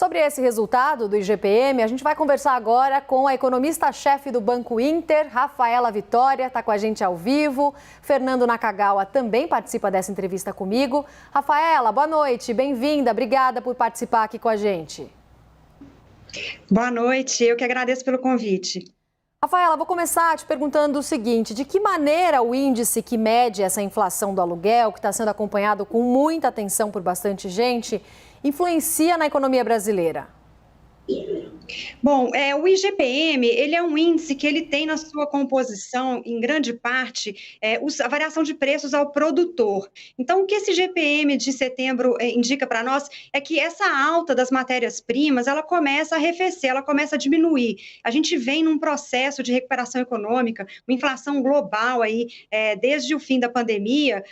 Sobre esse resultado do IGPM, a gente vai conversar agora com a economista-chefe do Banco Inter, Rafaela Vitória, está com a gente ao vivo. Fernando Nakagawa também participa dessa entrevista comigo. Rafaela, boa noite, bem-vinda, obrigada por participar aqui com a gente. Boa noite, eu que agradeço pelo convite. Rafaela, vou começar te perguntando o seguinte: de que maneira o índice que mede essa inflação do aluguel, que está sendo acompanhado com muita atenção por bastante gente, influencia na economia brasileira? Bom, o IGPM, ele é um índice que ele tem na sua composição, em grande parte, a variação de preços ao produtor. Então, o que esse IGPM de setembro indica para nós é que essa alta das matérias-primas, ela começa a arrefecer, ela começa a diminuir. A gente vem num processo de recuperação econômica, uma inflação global aí, desde o fim da pandemia,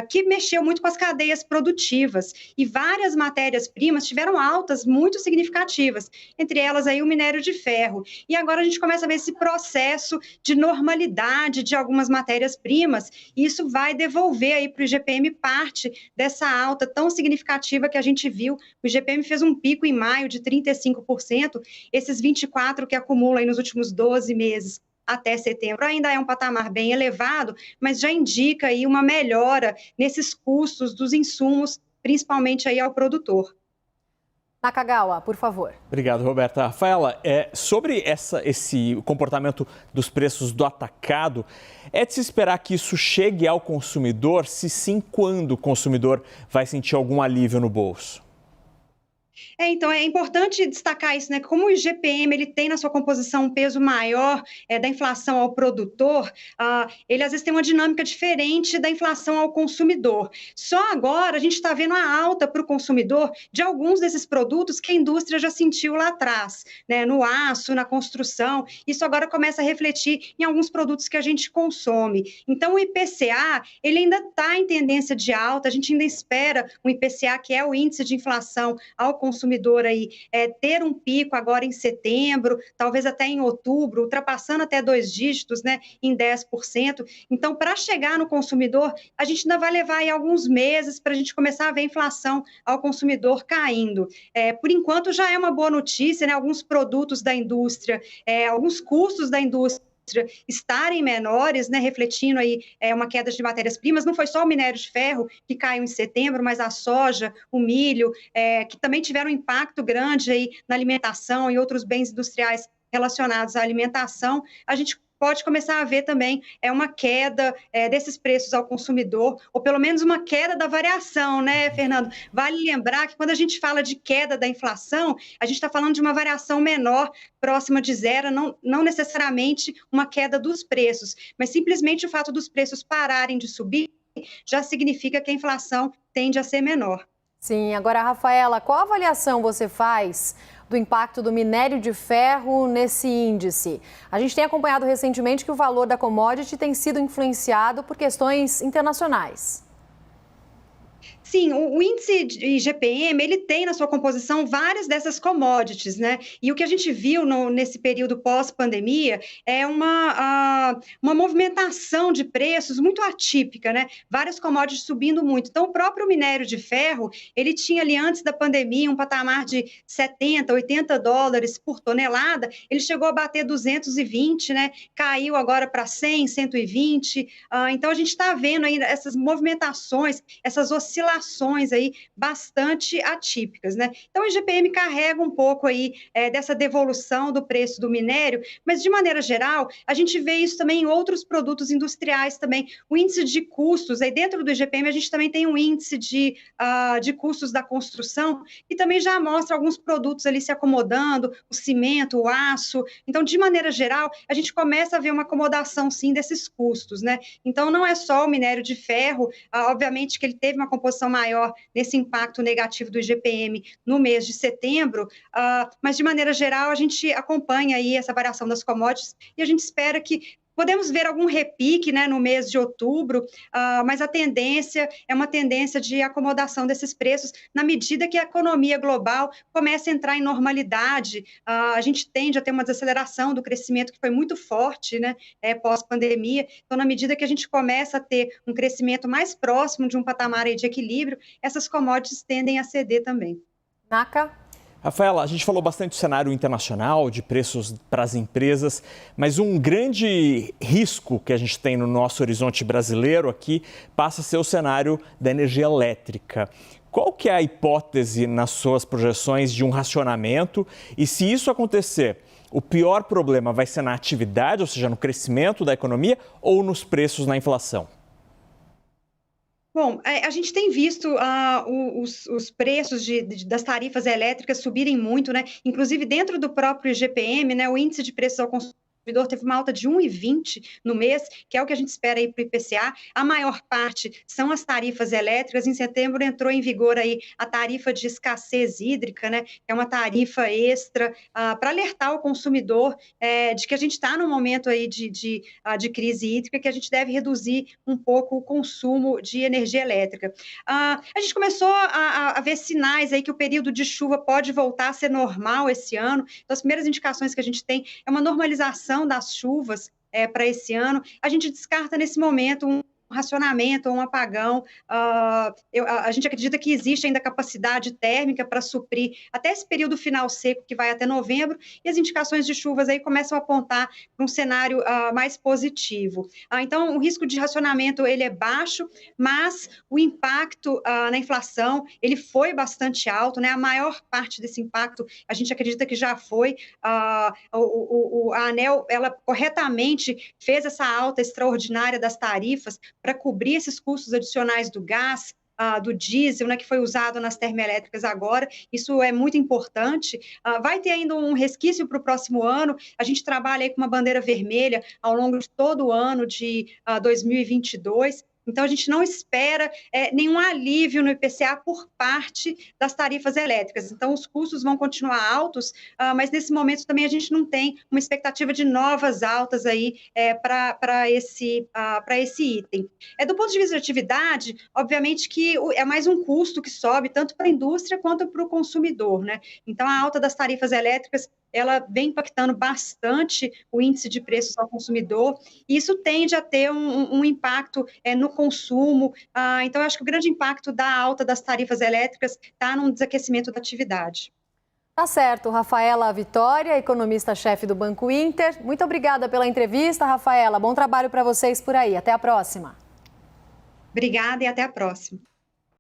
que mexeu muito com as cadeias produtivas. E várias matérias-primas tiveram altas muito significativas, entre elas aí o minério de ferro. E agora a gente começa a ver esse processo de normalidade de algumas matérias-primas, e isso vai devolver aí para o IGPM parte dessa alta tão significativa que a gente viu. O IGPM fez um pico em maio de 35%, esses 24% que acumula aí nos últimos 12 meses até setembro ainda é um patamar bem elevado, mas já indica aí uma melhora nesses custos dos insumos, principalmente aí ao produtor. Nakagawa, por favor. Obrigado, Roberta. Rafaela, sobre esse comportamento dos preços do atacado, é de se esperar que isso chegue ao consumidor? Se sim, quando o consumidor vai sentir algum alívio no bolso? Então, é importante destacar isso, né? Como o IGPM ele tem na sua composição um peso maior da inflação ao produtor, ele às vezes tem uma dinâmica diferente da inflação ao consumidor. Só agora a gente está vendo a alta para o consumidor de alguns desses produtos que a indústria já sentiu lá atrás, né? No aço, na construção. Isso agora começa a refletir em alguns produtos que a gente consome. Então, o IPCA, ele ainda está em tendência de alta, a gente ainda espera o IPCA, que é o índice de inflação ao consumidor aí, ter um pico agora em setembro, talvez até em outubro, ultrapassando até 2 dígitos, né, em 10%. Então, para chegar no consumidor, a gente ainda vai levar aí alguns meses para a gente começar a ver a inflação ao consumidor caindo. Por enquanto, já é uma boa notícia, né, alguns produtos da indústria, alguns custos da indústria estarem menores, né, refletindo aí uma queda de matérias-primas. Não foi só o minério de ferro que caiu em setembro, mas a soja, o milho, que também tiveram um impacto grande aí na alimentação e outros bens industriais relacionados à alimentação. A gente pode começar a ver também uma queda desses preços ao consumidor, ou pelo menos uma queda da variação, né, Fernando? Vale lembrar que quando a gente fala de queda da inflação, a gente está falando de uma variação menor, próxima de zero, não necessariamente uma queda dos preços, mas simplesmente o fato dos preços pararem de subir já significa que a inflação tende a ser menor. Sim, agora, Rafaela, qual avaliação você faz do impacto do minério de ferro nesse índice? A gente tem acompanhado recentemente que o valor da commodity tem sido influenciado por questões internacionais. Sim, o índice de IGPM, ele tem na sua composição várias dessas commodities, né? E o que a gente viu nesse período pós-pandemia é uma movimentação de preços muito atípica, né? Várias commodities subindo muito. Então, o próprio minério de ferro, ele tinha ali antes da pandemia um patamar de 70, 80 dólares por tonelada, ele chegou a bater 220, né? Caiu agora para 100, 120. Então, a gente está vendo aí essas movimentações, essas oscilações aí bastante atípicas, né? Então, o IGPM carrega um pouco aí dessa devolução do preço do minério, mas de maneira geral, a gente vê isso também em outros produtos industriais também. O índice de custos, aí dentro do IGPM a gente também tem um índice de custos da construção, que também já mostra alguns produtos ali se acomodando, o cimento, o aço. Então, de maneira geral, a gente começa a ver uma acomodação, sim, desses custos, né? Então, não é só o minério de ferro, obviamente que ele teve uma composição maior nesse impacto negativo do IGPM no mês de setembro, mas de maneira geral a gente acompanha aí essa variação das commodities e a gente espera que podemos ver algum repique, né, no mês de outubro, mas a tendência é uma tendência de acomodação desses preços na medida que a economia global começa a entrar em normalidade. A gente tende a ter uma desaceleração do crescimento que foi muito forte, né, pós-pandemia. Então, na medida que a gente começa a ter um crescimento mais próximo de um patamar aí de equilíbrio, essas commodities tendem a ceder também. Naka? Rafaela, a gente falou bastante do cenário internacional, de preços para as empresas, mas um grande risco que a gente tem no nosso horizonte brasileiro aqui passa a ser o cenário da energia elétrica. Qual que é a hipótese nas suas projeções de um racionamento? E se isso acontecer, o pior problema vai ser na atividade, ou seja, no crescimento da economia, ou nos preços, na inflação? Bom, a gente tem visto os preços das tarifas elétricas subirem muito, né? Inclusive dentro do próprio IGPM, né? O índice de preços ao consumidor teve uma alta de 1,20 no mês, que é o que a gente espera aí para o IPCA. A maior parte são as tarifas elétricas. Em setembro entrou em vigor aí a tarifa de escassez hídrica, né? Que é uma tarifa extra para alertar o consumidor de que a gente está num momento aí de crise hídrica, que a gente deve reduzir um pouco o consumo de energia elétrica. A gente começou a ver sinais aí que o período de chuva pode voltar a ser normal esse ano. Então, as primeiras indicações que a gente tem é uma normalização das chuvas para esse ano. A gente descarta nesse momento um racionamento ou um apagão. A gente acredita que existe ainda capacidade térmica para suprir até esse período final seco, que vai até novembro, e as indicações de chuvas aí começam a apontar para um cenário mais positivo. Então, o risco de racionamento ele é baixo, mas o impacto na inflação ele foi bastante alto, né? A maior parte desse impacto a gente acredita que já foi. A ANEEL, ela corretamente fez essa alta extraordinária das tarifas para cobrir esses custos adicionais do gás, do diesel, né, que foi usado nas termoelétricas agora. Isso é muito importante. Vai ter ainda um resquício para o próximo ano. A gente trabalha aí com uma bandeira vermelha ao longo de todo o ano de 2022. Então, a gente não espera nenhum alívio no IPCA por parte das tarifas elétricas. Então, os custos vão continuar altos, mas nesse momento também a gente não tem uma expectativa de novas altas aí para esse item. Do ponto de vista de atividade, obviamente que é mais um custo que sobe, tanto para a indústria quanto para o consumidor, né? Então, a alta das tarifas elétricas ela vem impactando bastante o índice de preços ao consumidor, e isso tende a ter um impacto no consumo. Então, eu acho que o grande impacto da alta das tarifas elétricas está num desaquecimento da atividade. Tá certo, Rafaela Vitória, economista-chefe do Banco Inter. Muito obrigada pela entrevista, Rafaela. Bom trabalho para vocês por aí. Até a próxima. Obrigada e até a próxima.